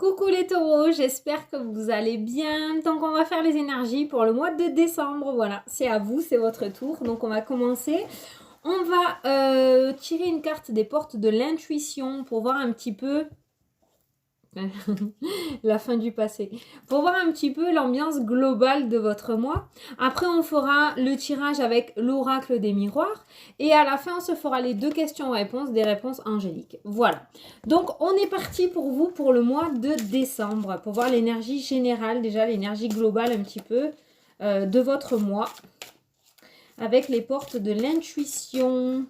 Coucou les taureaux, j'espère que vous allez bien. Donc on va faire les énergies pour le mois de décembre. Voilà, c'est à vous, c'est votre tour. Donc on va commencer. On va tirer une carte des portes de l'intuition pour voir un petit peu la fin du passé. Pour voir un petit peu l'ambiance globale de votre mois. Après, on fera le tirage avec l'oracle des miroirs. Et à la fin, on se fera les 2 questions-réponses, des réponses angéliques. Voilà. Donc, on est parti pour vous pour le mois de décembre. Pour voir l'énergie générale, déjà l'énergie globale un petit peu de votre mois. Avec les portes de l'intuition.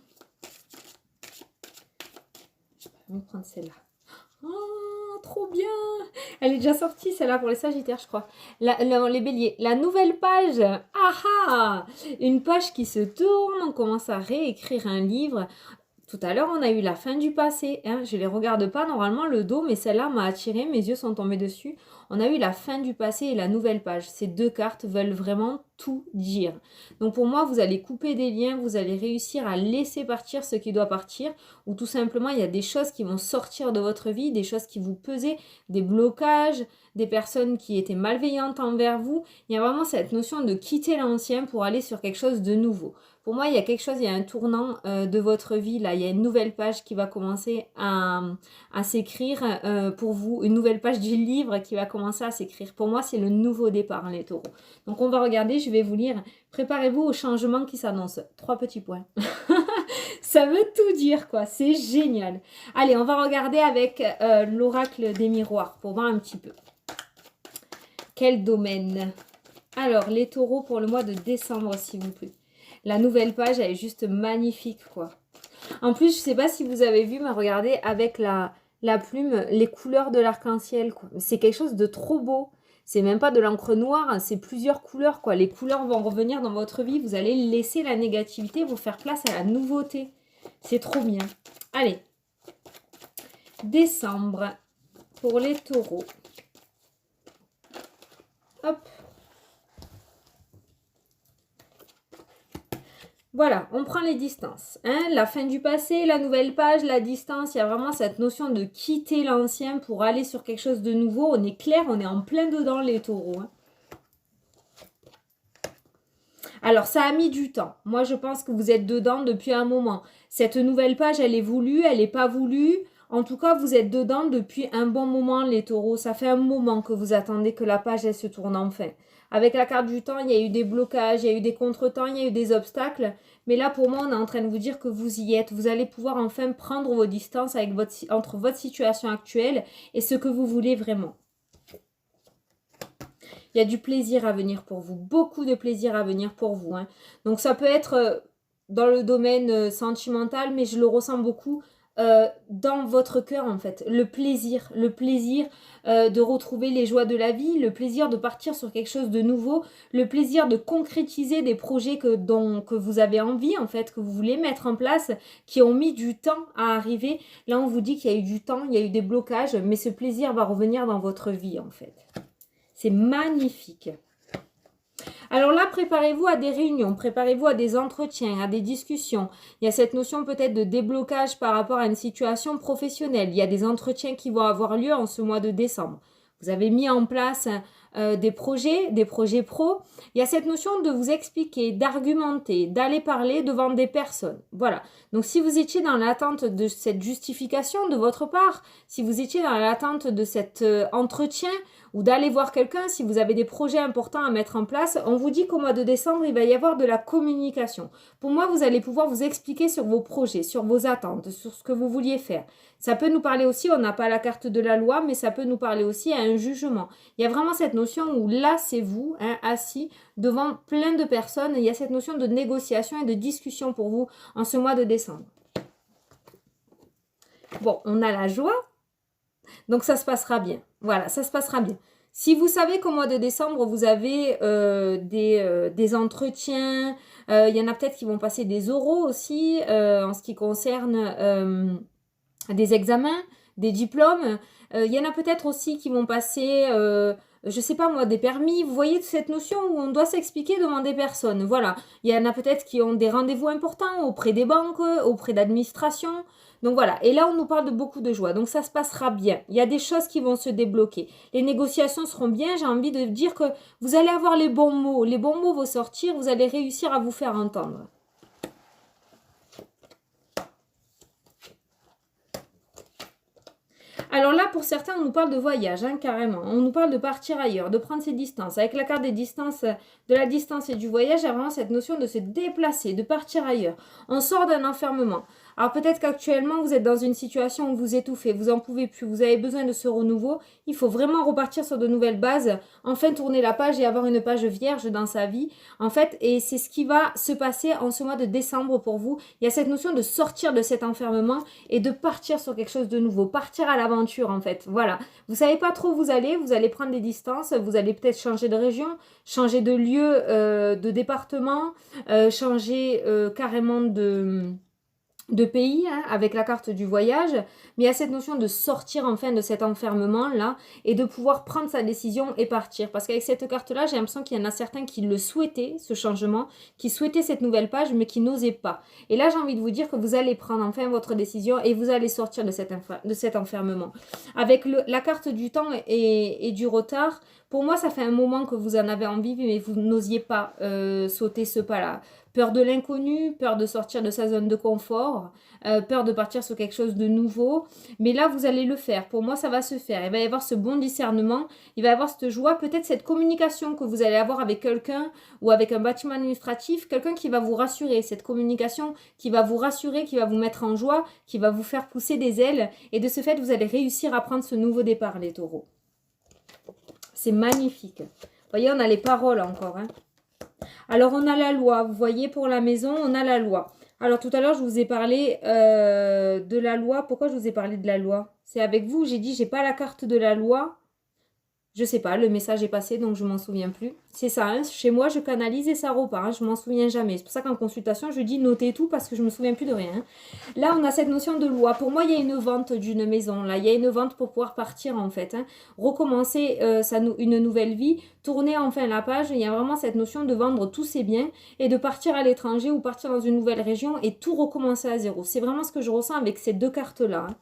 Je vais prendre celle-là. Oh, trop bien! Elle est déjà sortie, celle-là, pour les sagittaires, je crois. Les béliers. La nouvelle page. Ah ah! Une page qui se tourne. On commence à réécrire un livre. Tout à l'heure, on a eu la fin du passé. Hein. Je ne les regarde pas normalement le dos, mais celle-là m'a attiré. Mes yeux sont tombés dessus. On a eu la fin du passé et la nouvelle page. Ces 2 cartes veulent vraiment tout dire. Donc pour moi, vous allez couper des liens. Vous allez réussir à laisser partir ce qui doit partir. Ou tout simplement, il y a des choses qui vont sortir de votre vie, des choses qui vous pesaient, des blocages, des personnes qui étaient malveillantes envers vous. Il y a vraiment cette notion de quitter l'ancien pour aller sur quelque chose de nouveau. Pour moi, il y a quelque chose, il y a un tournant de votre vie. Là, il y a une nouvelle page qui va commencer à s'écrire pour vous. Une nouvelle page du livre qui va commencer à s'écrire. Pour moi, c'est le nouveau départ, hein, les taureaux. Donc, on va regarder, je vais vous lire. Préparez-vous au changement qui s'annonce. 3 petits points. Ça veut tout dire, quoi. C'est génial. Allez, on va regarder avec l'oracle des miroirs pour voir un petit peu. Quel domaine? Alors, les taureaux pour le mois de décembre, s'il vous plaît. La nouvelle page, elle est juste magnifique, quoi. En plus, je ne sais pas si vous avez vu, mais regardez, avec la plume, les couleurs de l'arc-en-ciel, quoi. C'est quelque chose de trop beau. C'est même pas de l'encre noire, hein, c'est plusieurs couleurs, quoi. Les couleurs vont revenir dans votre vie. Vous allez laisser la négativité, vous faire place à la nouveauté. C'est trop bien. Allez. Décembre pour les taureaux. Hop. Voilà, on prend les distances. Hein, la fin du passé, la nouvelle page, la distance, il y a vraiment cette notion de quitter l'ancien pour aller sur quelque chose de nouveau. On est clair, on est en plein dedans les taureaux. Hein. Alors, ça a mis du temps. Moi, je pense que vous êtes dedans depuis un moment. Cette nouvelle page, elle est voulue, elle n'est pas voulue. En tout cas, vous êtes dedans depuis un bon moment, les taureaux. Ça fait un moment que vous attendez que la page, elle se tourne enfin. Avec la carte du temps, il y a eu des blocages, il y a eu des contretemps, il y a eu des obstacles. Mais là, pour moi, on est en train de vous dire que vous y êtes. Vous allez pouvoir enfin prendre vos distances avec entre votre situation actuelle et ce que vous voulez vraiment. Il y a du plaisir à venir pour vous. Beaucoup de plaisir à venir pour vous. Hein. Donc, ça peut être dans le domaine sentimental, mais je le ressens beaucoup dans votre cœur, en fait. Le plaisir de retrouver les joies de la vie, le plaisir de partir sur quelque chose de nouveau, le plaisir de concrétiser des projets que vous avez envie, en fait, que vous voulez mettre en place, qui ont mis du temps à arriver. Là, on vous dit qu'il y a eu du temps, il y a eu des blocages, mais ce plaisir va revenir dans votre vie, en fait. C'est magnifique. Alors là, préparez-vous à des réunions, préparez-vous à des entretiens, à des discussions. Il y a cette notion peut-être de déblocage par rapport à une situation professionnelle. Il y a des entretiens qui vont avoir lieu en ce mois de décembre. Vous avez mis en place des projets pro. Il y a cette notion de vous expliquer, d'argumenter, d'aller parler devant des personnes. Voilà. Donc si vous étiez dans l'attente de cette justification de votre part, si vous étiez dans l'attente de cet entretien ou d'aller voir quelqu'un, si vous avez des projets importants à mettre en place, on vous dit qu'au mois de décembre, il va y avoir de la communication. Pour moi, vous allez pouvoir vous expliquer sur vos projets, sur vos attentes, sur ce que vous vouliez faire. Ça peut nous parler aussi, on n'a pas la carte de la loi, mais ça peut nous parler aussi à un jugement. Il y a vraiment cette notion où là, c'est vous, hein, assis devant plein de personnes. Il y a cette notion de négociation et de discussion pour vous en ce mois de décembre. Bon, on a la joie, donc ça se passera bien. Voilà, ça se passera bien. Si vous savez qu'au mois de décembre, vous avez des entretiens, il y en a peut-être qui vont passer des oraux aussi en ce qui concerne des examens, des diplômes. Il y en a peut-être aussi qui vont passer, je sais pas moi, des permis. Vous voyez cette notion où on doit s'expliquer devant des personnes. Voilà. Il y en a peut-être qui ont des rendez-vous importants auprès des banques, auprès d'administration. Donc voilà, et là on nous parle de beaucoup de joie, donc ça se passera bien. Il y a des choses qui vont se débloquer. Les négociations seront bien, j'ai envie de dire que vous allez avoir les bons mots vont sortir, vous allez réussir à vous faire entendre. Alors là, pour certains, on nous parle de voyage, hein, carrément. On nous parle de partir ailleurs, de prendre ses distances. Avec la carte des distances, de la distance et du voyage, il y a vraiment cette notion de se déplacer, de partir ailleurs. On sort d'un enfermement. Alors peut-être qu'actuellement, vous êtes dans une situation où vous étouffez, vous en pouvez plus, vous avez besoin de ce renouveau. Il faut vraiment repartir sur de nouvelles bases, enfin tourner la page et avoir une page vierge dans sa vie. En fait, et c'est ce qui va se passer en ce mois de décembre pour vous. Il y a cette notion de sortir de cet enfermement et de partir sur quelque chose de nouveau, partir à l'aventure en fait. Voilà, vous savez pas trop où vous allez prendre des distances, vous allez peut-être changer de région, changer de lieu, de département, changer carrément de pays, hein, avec la carte du voyage, mais il y a cette notion de sortir enfin de cet enfermement-là et de pouvoir prendre sa décision et partir. Parce qu'avec cette carte-là, j'ai l'impression qu'il y en a certains qui le souhaitaient, ce changement, qui souhaitaient cette nouvelle page, mais qui n'osaient pas. Et là, j'ai envie de vous dire que vous allez prendre enfin votre décision et vous allez sortir de cet enfermement. Avec la carte du temps et du retard, pour moi, ça fait un moment que vous en avez envie, mais vous n'osiez pas sauter ce pas-là. Peur de l'inconnu, peur de sortir de sa zone de confort, peur de partir sur quelque chose de nouveau. Mais là, vous allez le faire. Pour moi, ça va se faire. Il va y avoir ce bon discernement, il va y avoir cette joie, peut-être cette communication que vous allez avoir avec quelqu'un ou avec un bâtiment administratif, quelqu'un qui va vous rassurer, cette communication qui va vous rassurer, qui va vous mettre en joie, qui va vous faire pousser des ailes. Et de ce fait, vous allez réussir à prendre ce nouveau départ, les taureaux. C'est magnifique. Vous voyez, on a les paroles encore, hein. Alors, on a la loi. Vous voyez, pour la maison, on a la loi. Alors, tout à l'heure, je vous ai parlé de la loi. Pourquoi je vous ai parlé de la loi? C'est avec vous, j'ai dit, j'ai pas la carte de la loi. Je sais pas, le message est passé, donc je m'en souviens plus. C'est ça, hein, chez moi, je canalise et ça repart. Hein, je m'en souviens jamais. C'est pour ça qu'en consultation, je dis notez tout parce que je me souviens plus de rien. Hein. Là, on a cette notion de loi. Pour moi, il y a une vente d'une maison. Là, il y a une vente pour pouvoir partir, en fait. Hein. Recommencer une nouvelle vie, tourner enfin la page. Il y a vraiment cette notion de vendre tous ses biens et de partir à l'étranger ou partir dans une nouvelle région et tout recommencer à zéro. C'est vraiment ce que je ressens avec ces deux cartes-là. Hein.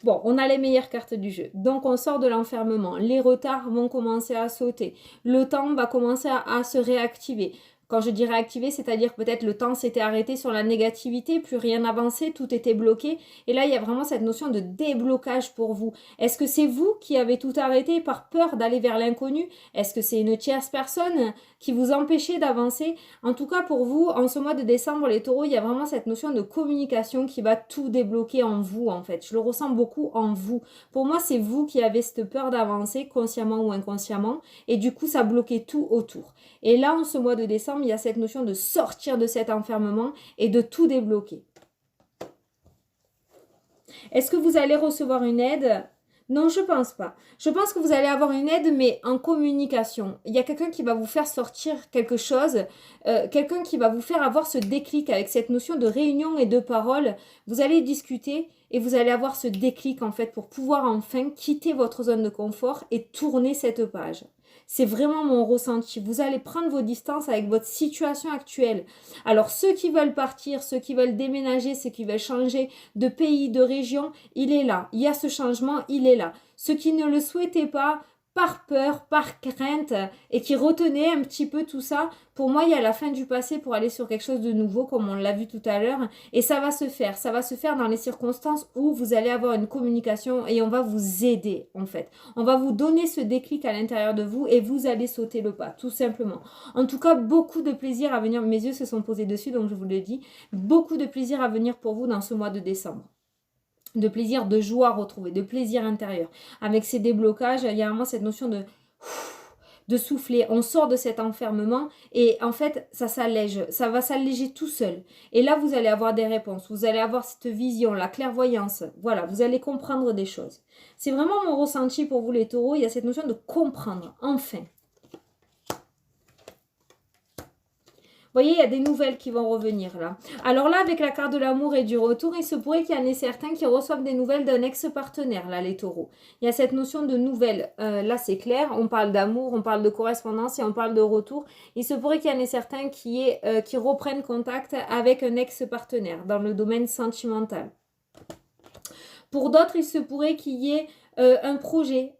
Bon, on a les meilleures cartes du jeu. Donc, on sort de l'enfermement. Les retards vont commencer à sauter. Le temps va commencer à se réactiver. Quand je dis réactiver, c'est-à-dire peut-être le temps s'était arrêté sur la négativité, plus rien n'avançait, tout était bloqué. Et là, il y a vraiment cette notion de déblocage pour vous. Est-ce que c'est vous qui avez tout arrêté par peur d'aller vers l'inconnu? Est-ce que c'est une tierce personne qui vous empêchait d'avancer? En tout cas, pour vous, en ce mois de décembre, les taureaux, il y a vraiment cette notion de communication qui va tout débloquer en vous, en fait. Je le ressens beaucoup en vous. Pour moi, c'est vous qui avez cette peur d'avancer, consciemment ou inconsciemment. Et du coup, ça bloquait tout autour. Et là, en ce mois de décembre, il y a cette notion de sortir de cet enfermement et de tout débloquer. Est-ce que vous allez recevoir une aide? Non, je pense pas. Je pense que vous allez avoir une aide, mais en communication. Il y a quelqu'un qui va vous faire sortir quelque chose, quelqu'un qui va vous faire avoir ce déclic avec cette notion de réunion et de parole. Vous allez discuter et vous allez avoir ce déclic en fait pour pouvoir enfin quitter votre zone de confort et tourner cette page. C'est vraiment mon ressenti. Vous allez prendre vos distances avec votre situation actuelle. Alors, ceux qui veulent partir, ceux qui veulent déménager, ceux qui veulent changer de pays, de région, il est là. Il y a ce changement, il est là. Ceux qui ne le souhaitaient pas, par peur, par crainte, et qui retenaient un petit peu tout ça, pour moi, il y a la fin du passé pour aller sur quelque chose de nouveau, comme on l'a vu tout à l'heure, et ça va se faire. Ça va se faire dans les circonstances où vous allez avoir une communication et on va vous aider, en fait. On va vous donner ce déclic à l'intérieur de vous et vous allez sauter le pas, tout simplement. En tout cas, beaucoup de plaisir à venir. Mes yeux se sont posés dessus, donc je vous le dis. Beaucoup de plaisir à venir pour vous dans ce mois de décembre. De plaisir, de joie retrouvée, de plaisir intérieur. Avec ces déblocages, il y a vraiment cette notion de souffler. On sort de cet enfermement et en fait, ça s'allège. Ça va s'alléger tout seul. Et là, vous allez avoir des réponses. Vous allez avoir cette vision, la clairvoyance. Voilà, vous allez comprendre des choses. C'est vraiment mon ressenti pour vous les taureaux. Il y a cette notion de comprendre, enfin. voyez, il y a des nouvelles qui vont revenir là. Alors là, avec la carte de l'amour et du retour, il se pourrait qu'il y en ait certains qui reçoivent des nouvelles d'un ex-partenaire, là, les taureaux. Il y a cette notion de nouvelles. Là, c'est clair, on parle d'amour, on parle de correspondance et on parle de retour. Il se pourrait qu'il y en ait certains qui reprennent contact avec un ex-partenaire dans le domaine sentimental. Pour d'autres, il se pourrait qu'il y ait un projet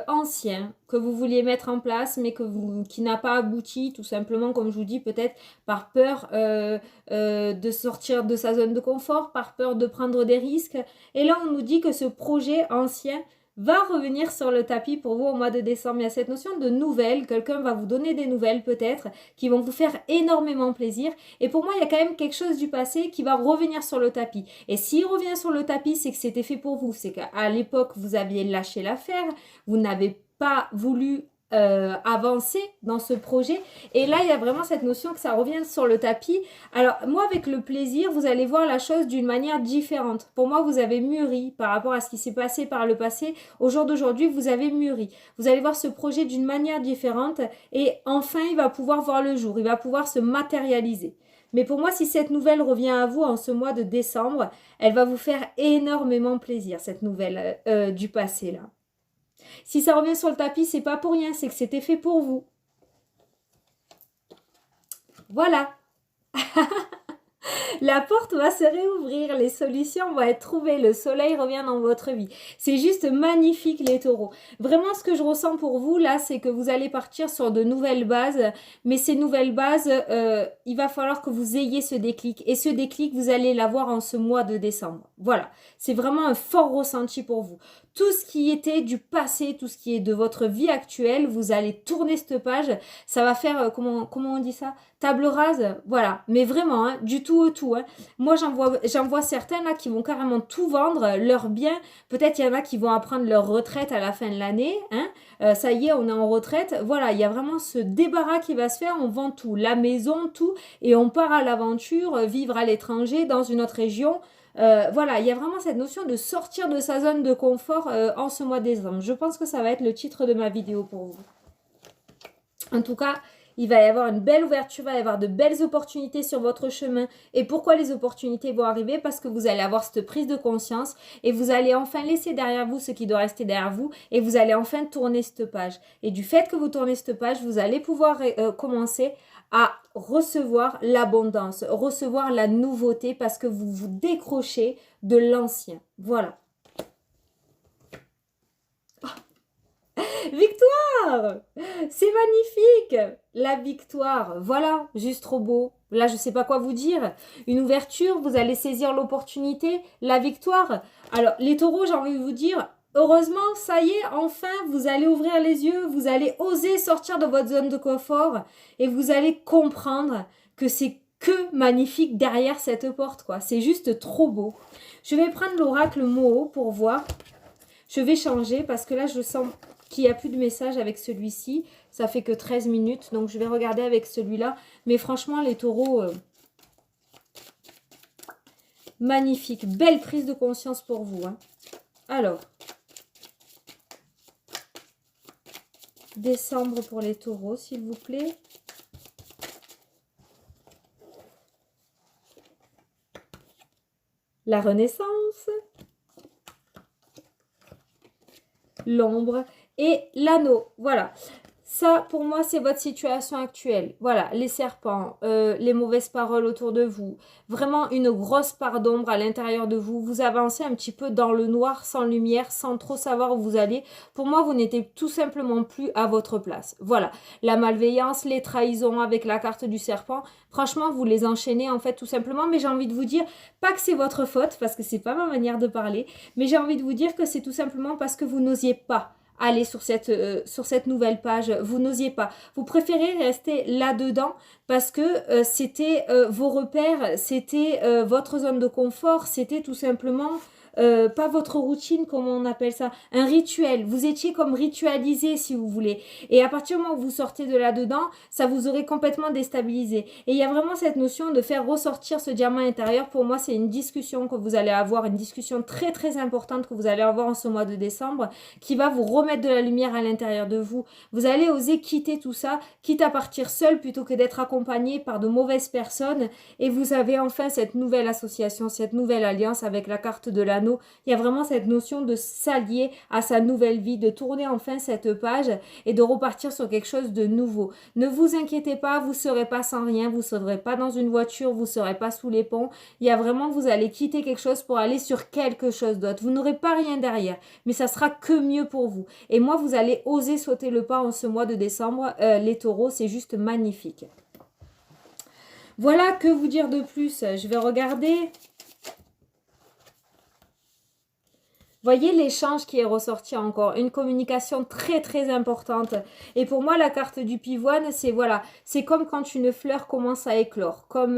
ancien que vous vouliez mettre en place mais qui n'a pas abouti tout simplement, comme je vous dis, peut-être par peur de sortir de sa zone de confort, par peur de prendre des risques. Et là, on nous dit que ce projet ancien va revenir sur le tapis pour vous au mois de décembre. Il y a cette notion de nouvelles, quelqu'un va vous donner des nouvelles peut-être qui vont vous faire énormément plaisir. Et pour moi, il y a quand même quelque chose du passé qui va revenir sur le tapis. Et s'il revient sur le tapis, c'est que c'était fait pour vous. C'est qu'à l'époque, vous aviez lâché l'affaire, vous n'avez pas voulu avancer dans ce projet. Et là, il y a vraiment cette notion que ça revienne sur le tapis. Alors, moi, avec le plaisir, vous allez voir la chose d'une manière différente. Pour moi, vous avez mûri par rapport à ce qui s'est passé par le passé. Au jour d'aujourd'hui, vous avez mûri. Vous allez voir ce projet d'une manière différente et enfin, il va pouvoir voir le jour. Il va pouvoir se matérialiser. Mais pour moi, si cette nouvelle revient à vous en ce mois de décembre, elle va vous faire énormément plaisir, cette nouvelle du passé là. Si ça revient sur le tapis, c'est pas pour rien, c'est que c'était fait pour vous. Voilà. La porte va se réouvrir, les solutions vont être trouvées, le soleil revient dans votre vie. C'est juste magnifique les taureaux. Vraiment ce que je ressens pour vous là, c'est que vous allez partir sur de nouvelles bases. Mais ces nouvelles bases, il va falloir que vous ayez ce déclic. Et ce déclic, vous allez l'avoir en ce mois de décembre. Voilà, c'est vraiment un fort ressenti pour vous. Tout ce qui était du passé, tout ce qui est de votre vie actuelle, vous allez tourner cette page. Ça va faire, comment on dit ça? Table rase, voilà. Mais vraiment, hein, du tout au tout. Hein. Moi, j'en vois certains là qui vont carrément tout vendre, leurs biens. Peut-être il y en a qui vont apprendre leur retraite à la fin de l'année. Hein. Ça y est, on est en retraite. Voilà, il y a vraiment ce débarras qui va se faire. On vend tout, la maison, tout. Et on part à l'aventure, vivre à l'étranger, dans une autre région. Voilà, il y a vraiment cette notion de sortir de sa zone de confort en ce mois de décembre. Je pense que ça va être le titre de ma vidéo pour vous. En tout cas, il va y avoir une belle ouverture, il va y avoir de belles opportunités sur votre chemin. Et pourquoi les opportunités vont arriver? Parce que vous allez avoir cette prise de conscience et vous allez enfin laisser derrière vous ce qui doit rester derrière vous et vous allez enfin tourner cette page. Et du fait que vous tournez cette page, vous allez pouvoir commencer à recevoir l'abondance, recevoir la nouveauté parce que vous vous décrochez de l'ancien. Voilà. Victoire! C'est magnifique! La victoire, voilà, juste trop beau. Là, je ne sais pas quoi vous dire. Une ouverture, vous allez saisir l'opportunité, la victoire. Alors, les taureaux, j'ai envie de vous dire, heureusement, ça y est, enfin, vous allez ouvrir les yeux, vous allez oser sortir de votre zone de confort et vous allez comprendre que c'est que magnifique derrière cette porte, quoi. C'est juste trop beau. Je vais prendre l'oracle Moho pour voir. Je vais changer parce que là, je sens qu'il n'y a plus de message avec celui-ci. Ça fait que 13 minutes, donc je vais regarder avec celui-là. Mais franchement, les taureaux, magnifique. Belle prise de conscience pour vous. Hein. Alors, décembre pour les taureaux, s'il vous plaît. La renaissance. L'ombre et l'anneau. Voilà. Ça, pour moi, c'est votre situation actuelle. Voilà, les serpents, les mauvaises paroles autour de vous. Vraiment une grosse part d'ombre à l'intérieur de vous. Vous avancez un petit peu dans le noir, sans lumière, sans trop savoir où vous allez. Pour moi, vous n'étiez tout simplement plus à votre place. Voilà, la malveillance, les trahisons avec la carte du serpent. Franchement, vous les enchaînez en fait tout simplement. Mais j'ai envie de vous dire, pas que c'est votre faute, parce que c'est pas ma manière de parler. Mais j'ai envie de vous dire que c'est tout simplement parce que vous n'osiez pas aller sur cette nouvelle page, vous n'osiez pas. Vous préférez rester là-dedans parce que c'était vos repères, c'était votre zone de confort, c'était tout simplement pas votre routine, comment on appelle ça, un rituel. Vous étiez comme ritualisé, si vous voulez. Et à partir du moment où vous sortez de là-dedans, ça vous aurait complètement déstabilisé. Et il y a vraiment cette notion de faire ressortir ce diamant intérieur. Pour moi, c'est une discussion que vous allez avoir, une discussion très très importante que vous allez avoir en ce mois de décembre, qui va vous remettre de la lumière à l'intérieur de vous. Vous allez oser quitter tout ça, quitte à partir seul plutôt que d'être accompagné par de mauvaises personnes. Et vous avez enfin cette nouvelle association, cette nouvelle alliance avec la carte de l'anneau. Il y a vraiment cette notion de s'allier à sa nouvelle vie, de tourner enfin cette page et de repartir sur quelque chose de nouveau. Ne vous inquiétez pas, vous ne serez pas sans rien, vous ne serez pas dans une voiture, vous ne serez pas sous les ponts. Il y a vraiment, vous allez quitter quelque chose pour aller sur quelque chose d'autre. Vous n'aurez pas rien derrière, mais ça sera que mieux pour vous. Et moi, vous allez oser sauter le pas en ce mois de décembre. Les taureaux, c'est juste magnifique. Voilà, que vous dire de plus? Je vais regarder. Voyez l'échange qui est ressorti encore, une communication très très importante. Et pour moi, la carte du pivoine, c'est voilà, c'est comme quand une fleur commence à éclore, comme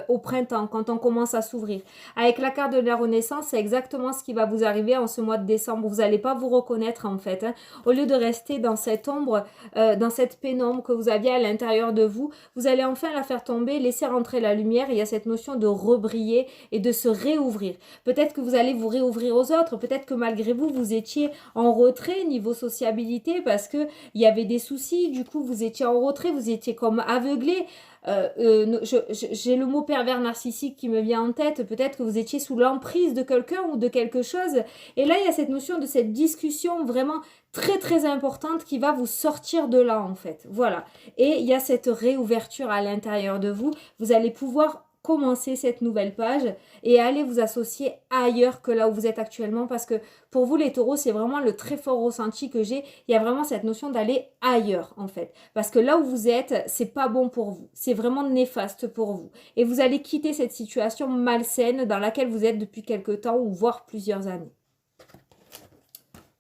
au printemps, quand on commence à s'ouvrir. Avec la carte de la renaissance, c'est exactement ce qui va vous arriver en ce mois de décembre. Vous n'allez pas vous reconnaître en fait. Hein. Au lieu de rester dans cette ombre, dans cette pénombre que vous aviez à l'intérieur de vous, vous allez enfin la faire tomber, laisser rentrer la lumière. Et il y a cette notion de rebriller et de se réouvrir. Peut-être que vous allez vous réouvrir aux autres, peut-être que malgré vous, vous étiez en retrait niveau sociabilité parce que il y avait des soucis, du coup vous étiez en retrait, vous étiez comme aveuglé. J'ai le mot pervers narcissique qui me vient en tête, peut-être que vous étiez sous l'emprise de quelqu'un ou de quelque chose, et là il y a cette notion de cette discussion vraiment très très importante qui va vous sortir de là en fait, voilà, et il y a cette réouverture à l'intérieur de vous, vous allez pouvoir commencer cette nouvelle page et aller vous associer ailleurs que là où vous êtes actuellement parce que pour vous les taureaux c'est vraiment le très fort ressenti que j'ai, il y a vraiment cette notion d'aller ailleurs en fait parce que là où vous êtes c'est pas bon pour vous, c'est vraiment néfaste pour vous et vous allez quitter cette situation malsaine dans laquelle vous êtes depuis quelque temps ou voire plusieurs années.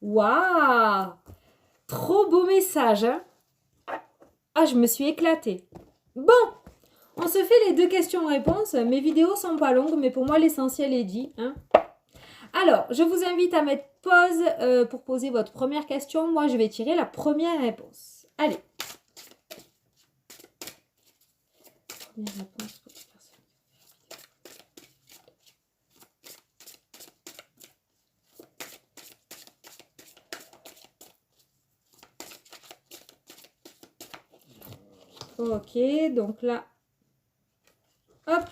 Waouh, trop beau message hein. Ah, je me suis éclatée. Bon, on se fait les 2 questions-réponses. Mes vidéos sont pas longues, mais pour moi, l'essentiel est dit. Hein. Alors, je vous invite à mettre pause pour poser votre première question. Moi, je vais tirer la première réponse. Allez. Première réponse pour personne. Ok, donc là, hop.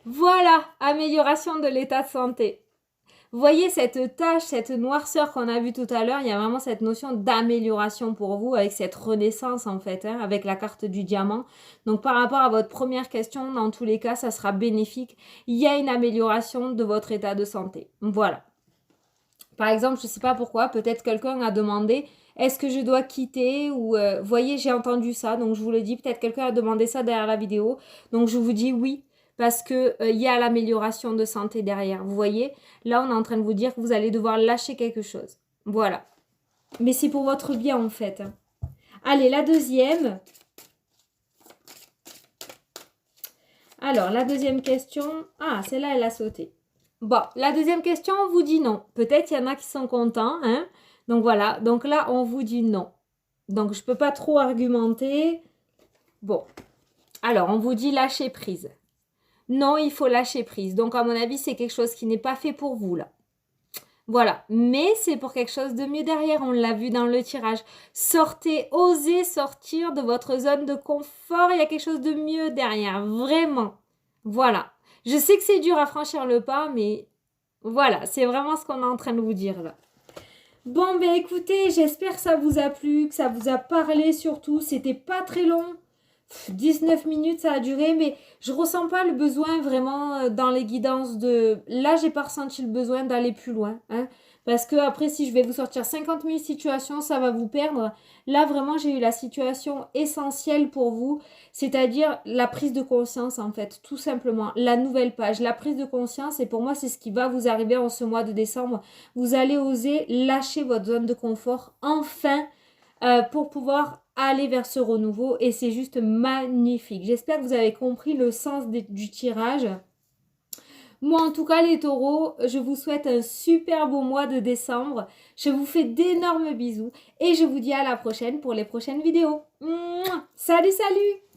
Voilà, amélioration de l'état de santé. Vous voyez cette tache, cette noirceur qu'on a vue tout à l'heure, il y a vraiment cette notion d'amélioration pour vous avec cette renaissance en fait, hein, avec la carte du diamant. Donc par rapport à votre première question, dans tous les cas, ça sera bénéfique. Il y a une amélioration de votre état de santé. Voilà. Par exemple, je ne sais pas pourquoi, peut-être quelqu'un a demandé est-ce que je dois quitter ou voyez, j'ai entendu ça, donc je vous le dis, peut-être quelqu'un a demandé ça derrière la vidéo. Donc je vous dis oui, parce que il y a l'amélioration de santé derrière. Vous voyez, là on est en train de vous dire que vous allez devoir lâcher quelque chose. Voilà. Mais c'est pour votre bien en fait. Allez, la deuxième. Alors, la deuxième question. Ah, celle-là, elle a sauté. Bon, la deuxième question, on vous dit non. Peut-être il y en a qui sont contents, hein. Donc voilà, donc là, on vous dit non. Donc, je ne peux pas trop argumenter. Bon, alors, on vous dit lâcher prise. Non, il faut lâcher prise. Donc, à mon avis, c'est quelque chose qui n'est pas fait pour vous, là. Voilà, mais c'est pour quelque chose de mieux derrière, on l'a vu dans le tirage. Sortez, osez sortir de votre zone de confort, il y a quelque chose de mieux derrière, vraiment. Voilà, je sais que c'est dur à franchir le pas, mais voilà, c'est vraiment ce qu'on est en train de vous dire là. Bon, ben écoutez, j'espère que ça vous a plu, que ça vous a parlé surtout, c'était pas très long. 19 minutes ça a duré, mais je ressens pas le besoin vraiment dans les guidances de... Là, j'ai pas ressenti le besoin d'aller plus loin. Hein, parce que après, si je vais vous sortir 50 000 situations, ça va vous perdre. Là, vraiment, j'ai eu la situation essentielle pour vous, c'est-à-dire la prise de conscience, en fait, tout simplement. La nouvelle page, la prise de conscience, et pour moi, c'est ce qui va vous arriver en ce mois de décembre. Vous allez oser lâcher votre zone de confort, enfin, pour pouvoir aller vers ce renouveau et c'est juste magnifique. J'espère que vous avez compris le sens du tirage. Moi, en tout cas, les taureaux, je vous souhaite un super beau mois de décembre. Je vous fais d'énormes bisous et je vous dis à la prochaine pour les prochaines vidéos. Mouah. Salut, salut!